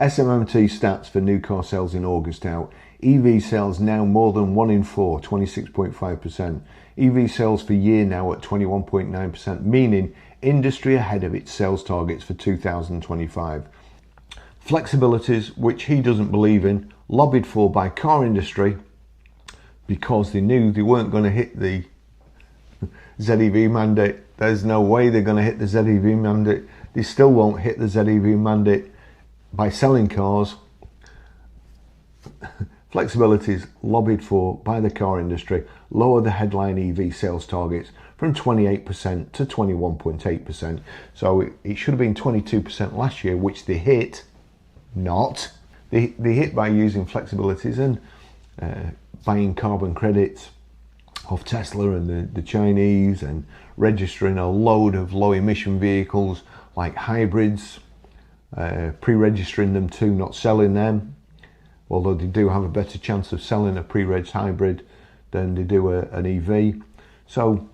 SMMT stats for new car sales in August out. EV sales now more than 1 in 4, 26.5%. EV sales for year now at 21.9%, meaning industry ahead of its sales targets for 2025. Flexibilities, which he doesn't believe in, lobbied for by car industry because they knew they weren't going to hit the ZEV mandate. There's no way they're going to hit the ZEV mandate. They still won't hit the ZEV mandate by selling cars. Flexibilities lobbied for by the car industry lower the headline EV sales targets from 28% to 21.8%. So it should have been 22% last year, which they hit. Not. They hit by using flexibilities and buying carbon credits of Tesla and the Chinese, and registering a load of low emission vehicles like hybrids, pre-registering them too, not selling them, although they do have a better chance of selling a pre-reg hybrid than they do an EV. So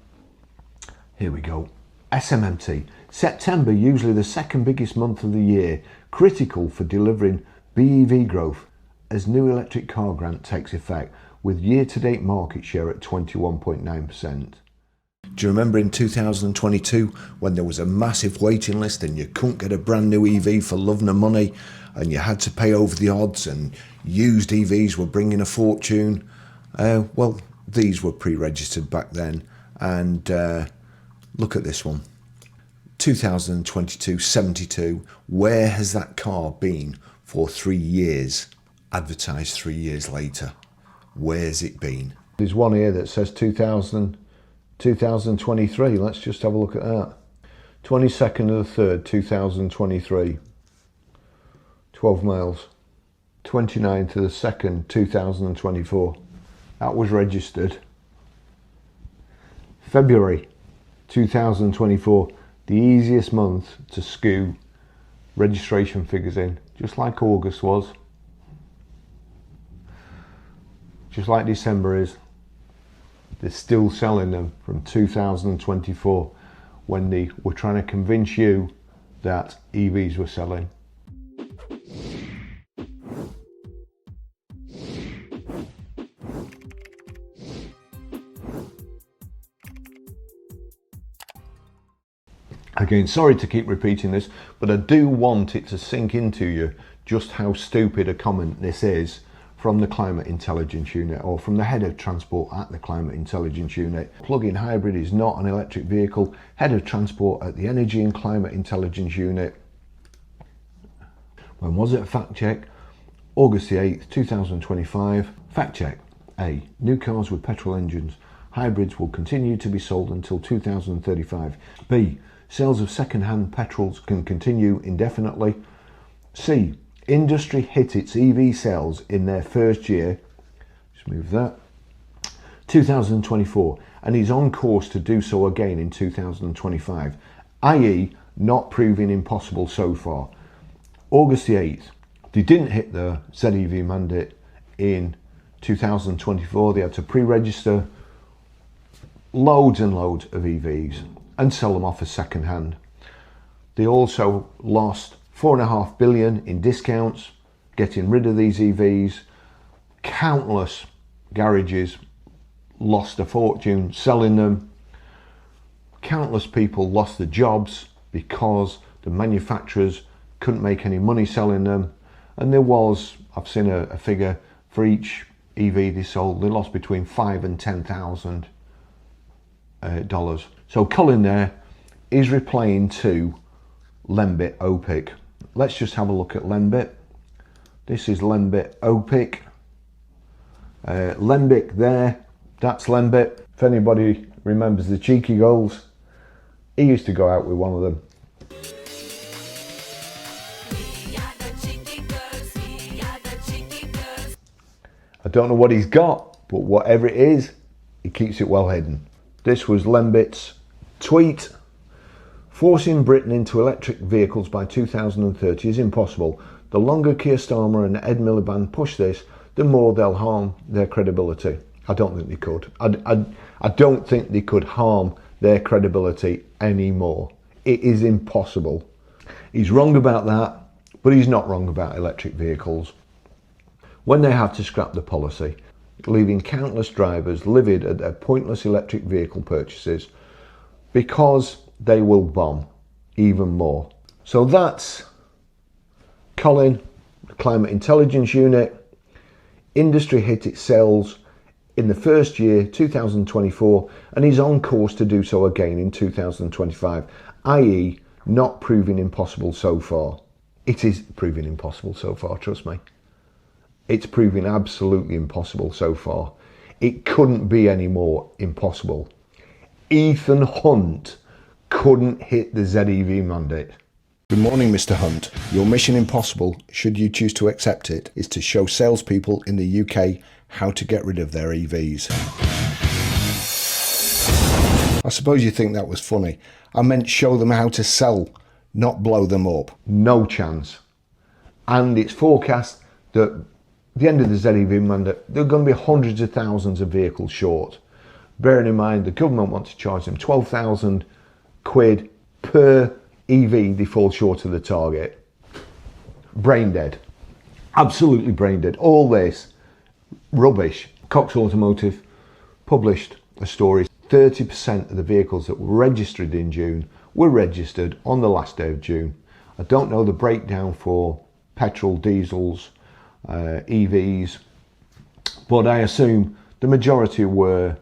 here we go. SMMT. September, usually the second biggest month of the year, critical for delivering BEV growth as new electric car grant takes effect, with year-to-date market share at 21.9%. Do you remember in 2022 when there was a massive waiting list and you couldn't get a brand new EV for love nor money, and you had to pay over the odds, and used EVs were bringing a fortune? Well, these were pre-registered back then, and look at this one. 2022, 72. Where has that car been for 3 years? Advertised 3 years later. Where's it been? There's one here that says 2023. Let's just have a look at that. 22nd of the 3rd, 2023. 12 miles. 29th of the 2nd, 2024. That was registered. February 2024. The easiest month to skew registration figures in, just like August was, just like December is. They're still selling them from 2024 when they were trying to convince you that EVs were selling. Again, sorry to keep repeating this, but I do want it to sink into you just how stupid a comment this is from the Climate Intelligence Unit, or from the head of transport at the Climate Intelligence Unit. Plug-in hybrid is not an electric vehicle. Head of transport at the Energy and Climate Intelligence Unit. When was it? A fact check. August the 8th, 2025. Fact check. A. New cars with petrol engines. Hybrids will continue to be sold until 2035. B. Sales of second-hand petrols can continue indefinitely. C. Industry hit its EV sales in their first year. Just move that. 2024, and is on course to do so again in 2025, i.e. not proving impossible so far. August the 8th, they didn't hit the ZEV mandate in 2024. They had to pre-register loads and loads of EVs and sell them off as second hand. They also lost $4.5 billion in discounts getting rid of these EVs. Countless garages lost a fortune selling them. Countless people lost their jobs because the manufacturers couldn't make any money selling them. And there was, I've seen a figure, for each EV they sold, they lost between $5,000 and $10,000. So Cullen there is replaying to Lembit OPIC. Let's just have a look at Lembit. This is Lembit OPIC. Lembit there, that's Lembit. If anybody remembers the cheeky goals, he used to go out with one of them. I don't know what he's got, but whatever it is, he keeps it well hidden. This was Lembit's tweet. Forcing Britain into electric vehicles by 2030 is impossible. The longer Keir Starmer and Ed Miliband push this, the more they'll harm their credibility. I don't think they could. I don't think they could harm their credibility anymore. It is impossible. He's wrong about that. But he's not wrong about electric vehicles. When they had to scrap the policy, leaving countless drivers livid at their pointless electric vehicle purchases because they will bomb even more. So that's Colin, the Climate Intelligence Unit. Industry hit its sales in the first year, 2024, and is on course to do so again in 2025, i.e. not proving impossible so far. It is proving impossible so far, trust me. It's proving absolutely impossible so far. It couldn't be any more impossible. Ethan Hunt couldn't hit the ZEV mandate. Good morning, Mr. Hunt. Your mission impossible, should you choose to accept it, is to show salespeople in the UK how to get rid of their EVs. I suppose you think that was funny. I meant show them how to sell, not blow them up. No chance. And it's forecast that at the end of the ZEV mandate, there are going to be hundreds of thousands of vehicles short. Bearing in mind the government wants to charge them 12,000 quid per EV, they fall short of the target. Brain dead. Absolutely brain dead. All this rubbish. Cox Automotive published a story. 30% of the vehicles that were registered in June were registered on the last day of June. I don't know the breakdown for petrol, diesels, EVs, but I assume the majority were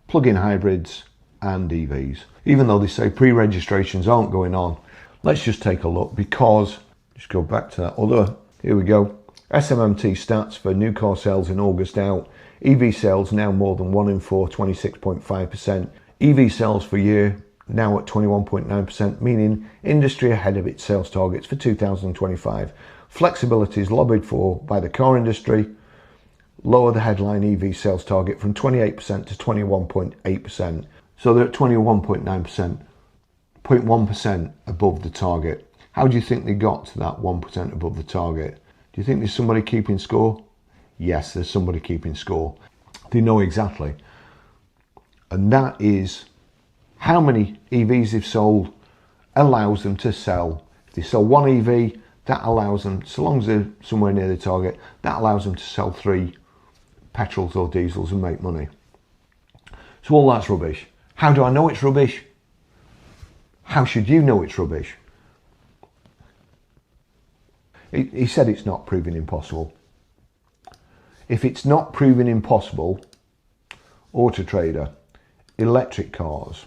plug-in hybrids and EVs. Even though they say pre-registrations aren't going on, let's just take a look, because just go back to that other, here we go. SMMT stats for new car sales in August out. EV sales now more than 1 in 4, 26.5%. EV sales for year now at 21.9%, meaning industry ahead of its sales targets for 2025. Flexibility is lobbied for by the car industry. Lower the headline EV sales target from 28% to 21.8%. So they're at 21.9%, 0.1% above the target. How do you think they got to that 1% above the target? Do you think there's somebody keeping score? Yes, there's somebody keeping score. They know exactly. And that is how many EVs they've sold allows them to sell. If they sell one EV, that allows them, so long as they're somewhere near the target, that allows them to sell 3 petrols or diesels and make money. So all that's rubbish. How do I know it's rubbish? How should you know it's rubbish? He said it's not proving impossible. If it's not proving impossible, AutoTrader, electric cars,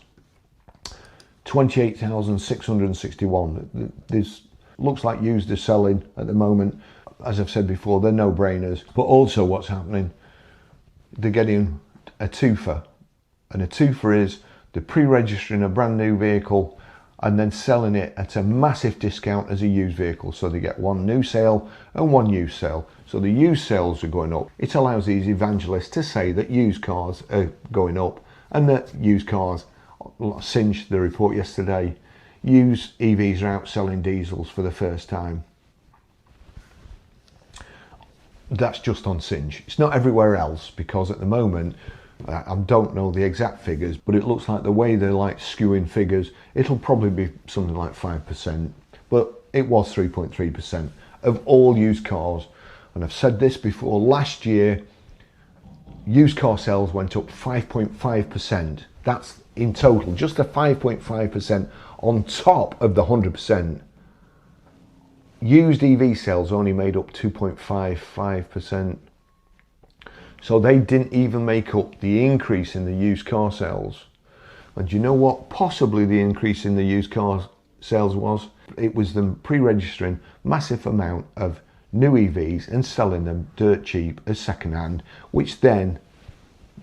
28,661. This looks like used are selling at the moment. As I've said before, they're no-brainers. But also what's happening, they're getting a twofer. And a twofer is they're pre-registering a brand new vehicle and then selling it at a massive discount as a used vehicle. So they get one new sale and one used sale. So the used sales are going up. It allows these evangelists to say that used cars are going up and that used cars, Cinch, the report yesterday, used EVs are outselling diesels for the first time. That's just on Cinch. It's not everywhere else, because at the moment, I don't know the exact figures, but it looks like the way they're like skewing figures, it'll probably be something like 5%, but it was 3.3% of all used cars. And I've said this before, last year, used car sales went up 5.5%. That's in total, just a 5.5% on top of the 100%. Used EV sales only made up 2.55%. So they didn't even make up the increase in the used car sales. And you know what possibly the increase in the used car sales was? It was them pre-registering massive amount of new EVs and selling them dirt cheap as second-hand, which then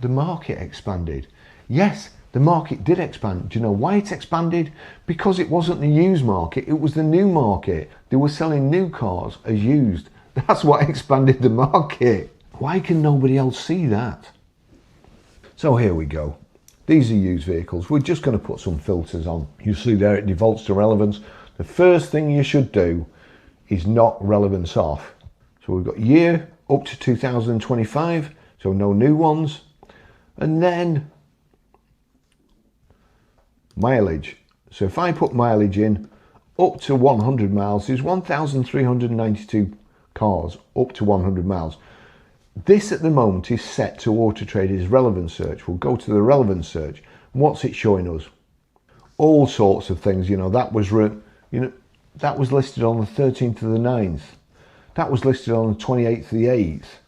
the market expanded. Yes, the market did expand. Do you know why it expanded? Because it wasn't the used market, it was the new market. They were selling new cars as used. That's what expanded the market. Why can nobody else see that? So here we go. These are used vehicles. We're just going to put some filters on. You see there it defaults to relevance. The first thing you should do is knock relevance off. So we've got year up to 2025, so no new ones. And then mileage. So if I put mileage in up to 100 miles, there's 1,392 cars up to 100 miles. This at the moment is set to AutoTrader's relevance search. We'll go to the relevance search. What's it showing us? All sorts of things. That was listed on the 13th of the 9th. That was listed on the 28th of the 8th.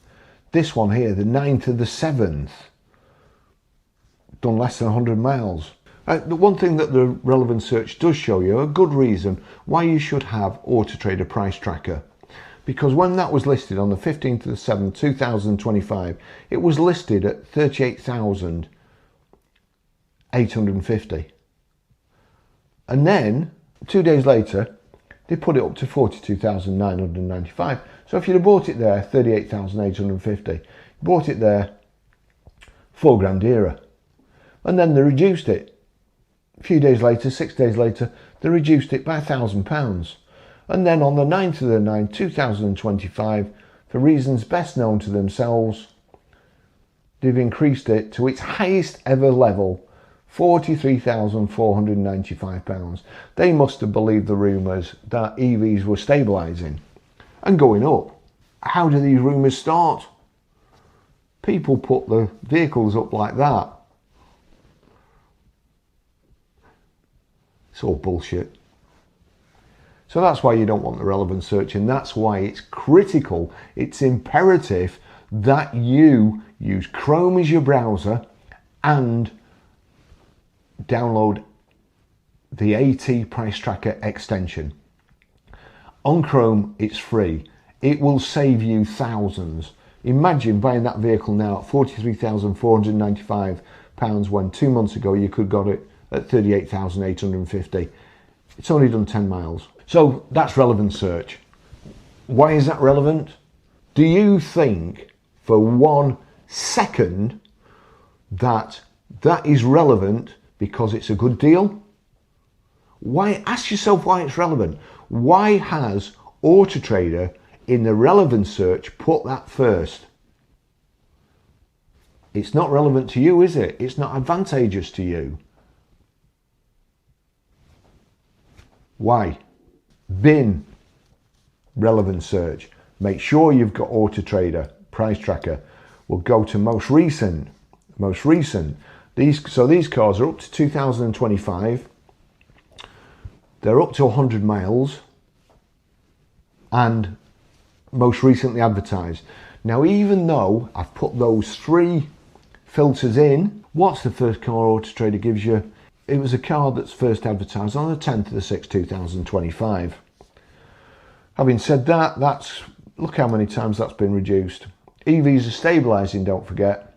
This one here, the 9th of the 7th, done less than 100 miles. The one thing that the relevance search does show you, a good reason why you should have AutoTrader Price Tracker. Because when that was listed on the 15th of the 7th, 2025, it was listed at 38,850. And then, 2 days later, they put it up to 42,995. So if you'd have bought it there, 38,850, bought it there, £4,000 dearer. And then they reduced it. A few days later, 6 days later, they reduced it by £1,000. And then on the 9th of the 9th, 2025, for reasons best known to themselves, they've increased it to its highest ever level, £43,495. They must have believed the rumours that EVs were stabilising and going up. How do these rumours start? People put the vehicles up like that. It's all bullshit. So that's why you don't want the relevance search, and that's why it's critical, it's imperative that you use Chrome as your browser and download the AT Price Tracker extension. On Chrome, it's free. It will save you thousands. Imagine buying that vehicle now at £43,495 when 2 months ago you could got it at 38,850. It's only done 10 miles. So that's relevance search. Why is that relevant? Do you think for 1 second that is relevant because it's a good deal? Why? Ask yourself why it's relevant. Why has AutoTrader in the relevance search put that first? It's not relevant to you, is it? It's not advantageous to you. Why? Bin relevance search. Make sure you've got AutoTrader Price Tracker. We'll go to most recent. These cars are up to 2025. They're up to 100 miles and most recently advertised. Now, even though I've put those 3 filters in, what's the first car AutoTrader gives you? It was a car that's first advertised on the 10th of the 6th, 2025. Having said that, look how many times that's been reduced. EVs are stabilising, don't forget.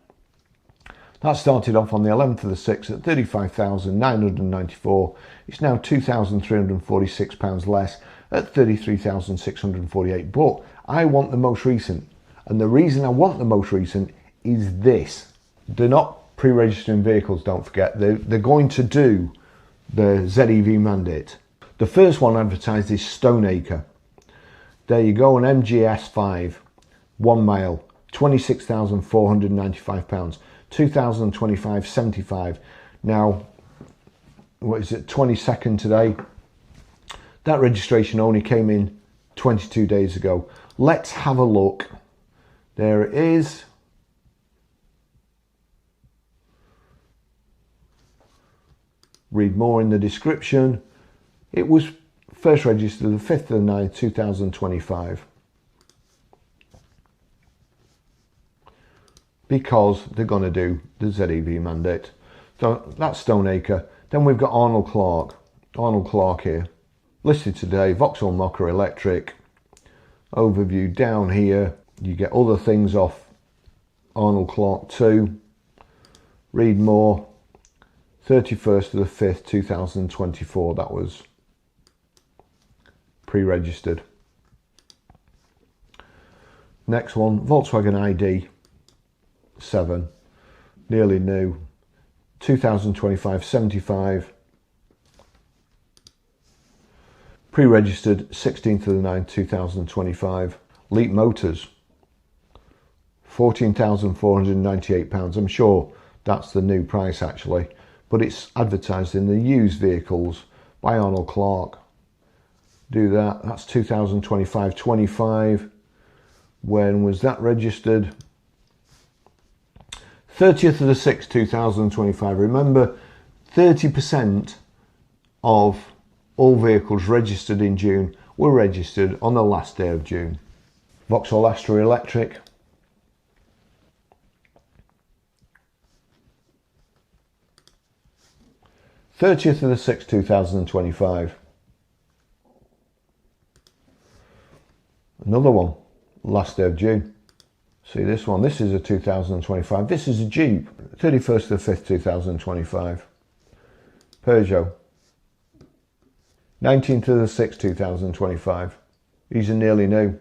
That started off on the 11th of the 6th at 35,994. It's now £2,346 less at 33,648. But I want the most recent. And the reason I want the most recent is this. They're not pre-registering vehicles, don't forget. They're going to do the ZEV mandate. The first one advertised is Stoneacre. There you go, an MGS5, 1 mile, £26,495. 2025 75. Now, what is it, 22nd today? That registration only came in 22 days ago. Let's have a look. There it is. Read more in the description. It was first registered the 5th of the 9th, 2025. Because they're going to do the ZEV mandate. So that's Stoneacre. Then we've got Arnold Clark. Arnold Clark here. Listed today, Vauxhall Mocha Electric. Overview down here. You get other things off Arnold Clark too. Read more. 31st of the 5th, 2024. That was pre-registered. Next one, Volkswagen ID 7, nearly new, 2025 75, pre-registered 16th of the 9th 2025. Leap Motors, £14,498. I'm sure that's the new price actually, but it's advertised in the used vehicles by Arnold Clark. Do that. That's 2025-25. When was that registered? 30th of the 6th, 2025. Remember, 30% of all vehicles registered in June were registered on the last day of June. Vauxhall Astra Electric. Thirtieth of the 6th, 2025. Another one, last day of June. See this one, this is a 2025. This is a Jeep. 31st of the 5th, 2025. Peugeot. 19th of the 6th, 2025. These are nearly new.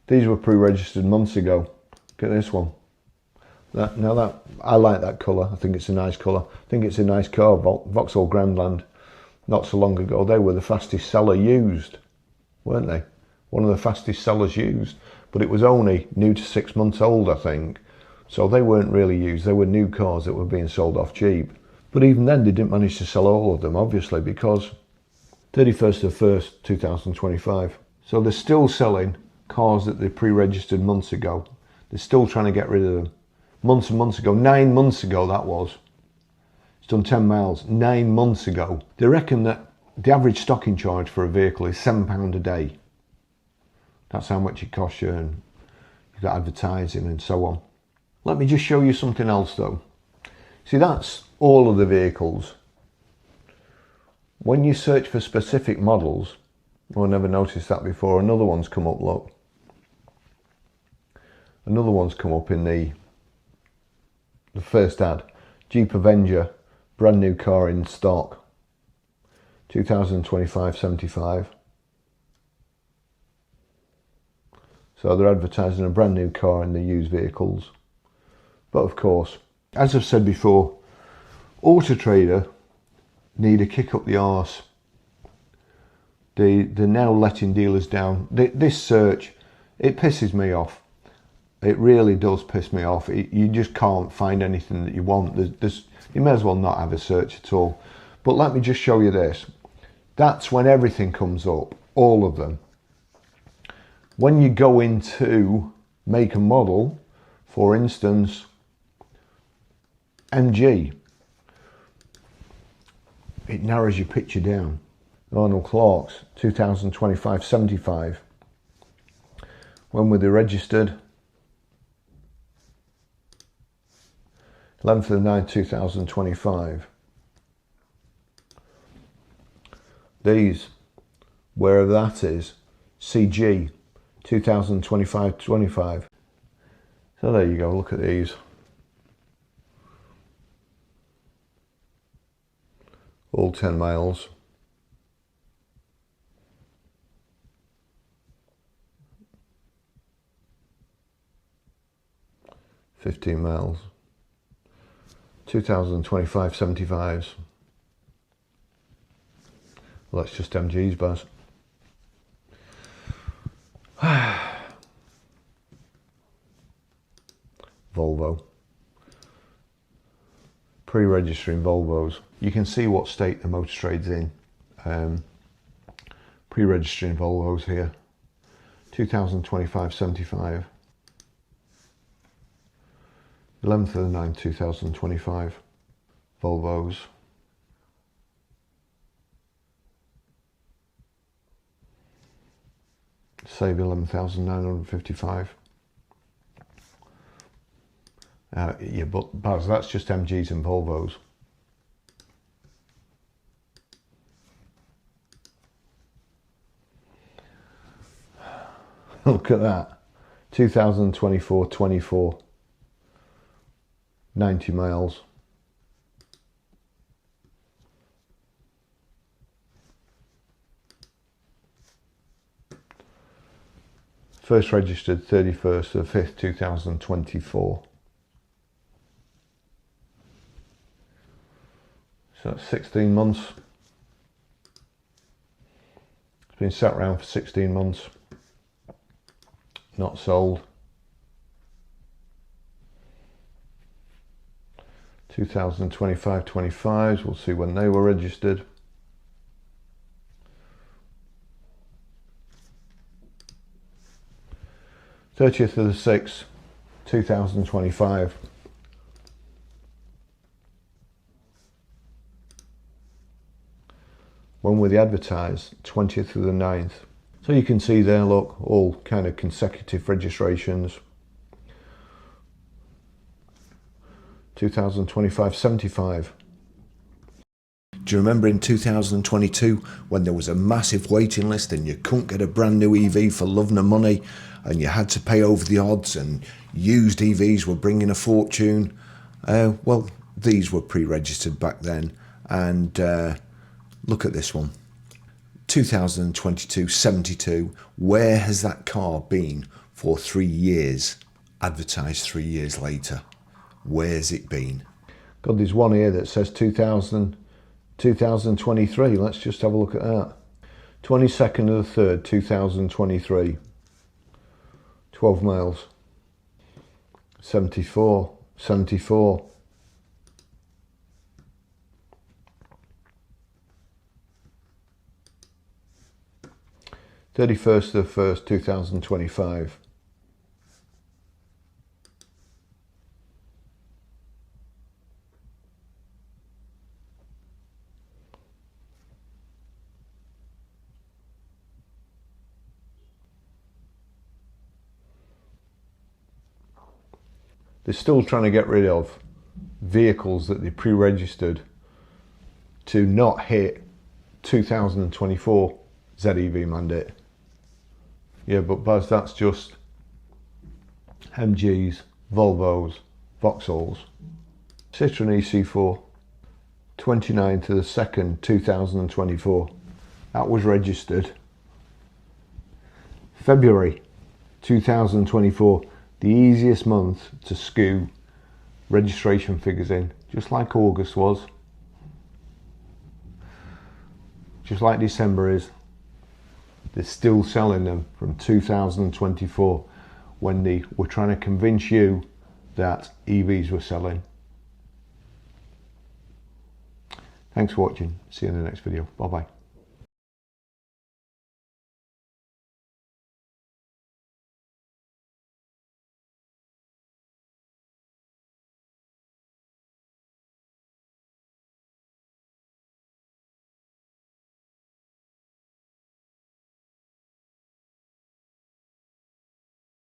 These were pre-registered months ago. Look at this one. I like that colour. I think it's a nice colour. I think it's a nice car. Vauxhall Grandland. Not so long ago, they were the fastest seller used, weren't they? One of the fastest sellers used. But it was only new to 6 months old, I think. So they weren't really used. They were new cars that were being sold off cheap. But even then, they didn't manage to sell all of them, obviously, because 31st of 1st, 2025. So they're still selling cars that they pre-registered months ago. They're still trying to get rid of them. Months and months ago, 9 months ago that was. It's done 10 miles, 9 months ago. They reckon that the average stocking charge for a vehicle is £7 a day. That's how much it costs you, and you've got advertising and so on. Let me just show you something else though. See, that's all of the vehicles. When you search for specific models, I never noticed that before, another one's come up, look. Another one's come up in the first ad. Jeep Avenger, brand new car in stock. 2025-75. So they're advertising a brand new car in the used vehicles. But of course, as I've said before, AutoTrader need a kick up the arse. They're now letting dealers down. This search, it pisses me off. It really does piss me off. You just can't find anything that you want. You may as well not have a search at all. But let me just show you this. That's when everything comes up, all of them. When you go into make and model, for instance, MG, it narrows your picture down. Arnold Clark's 2025-75. When were they registered? 11th of the 9th, 2025. These, wherever that is, CG 2025-25. So there you go, look at these. All 10 miles. $15 miles. 2025-75s. Well, that's just MG's, Baz. Volvo. Pre-registering Volvos. You can see what state the motor trade's in. Pre-registering Volvos here. 2025-75. 11th of the 9th, 2025. Volvos. Save 11,955. Yeah, but Baz, that's just MGs and Volvos. Look at that. 2024-24. 90 miles. First registered 31st of 5th, 2024. So that's 16 months. It's been sat around for 16 months. Not sold. 2025-25s, we'll see when they were registered. 30th of the 6th, 2025. When were they advertised? 20th of the 9th. So you can see there, look, all kind of consecutive registrations. 2025, 75. Do you remember in 2022 when there was a massive waiting list and you couldn't get a brand new EV for love nor money and you had to pay over the odds and used EVs were bringing a fortune? Well, these were pre-registered back then, and look at this one. 2022, 72. Where has that car been for 3 years? Advertised 3 years later. Where's it been? God, there's one here that says 2023. Let's just have a look at that. 22nd of the 3rd, 2023. 12 miles. 74. 74. (31st of the 1st, 2025). They're still trying to get rid of vehicles that they pre-registered to not hit 2024 ZEV mandate. Yeah, but Baz, that's just MGs, Volvos, Vauxhalls. Citroen EC4, 29th of the 2nd, 2024. That was registered February 2024. The easiest month to skew registration figures in, just like August was, just like December is. They're still selling them from 2024 when they were trying to convince you that EVs were selling. Thanks for watching. See you in the next video. Bye bye.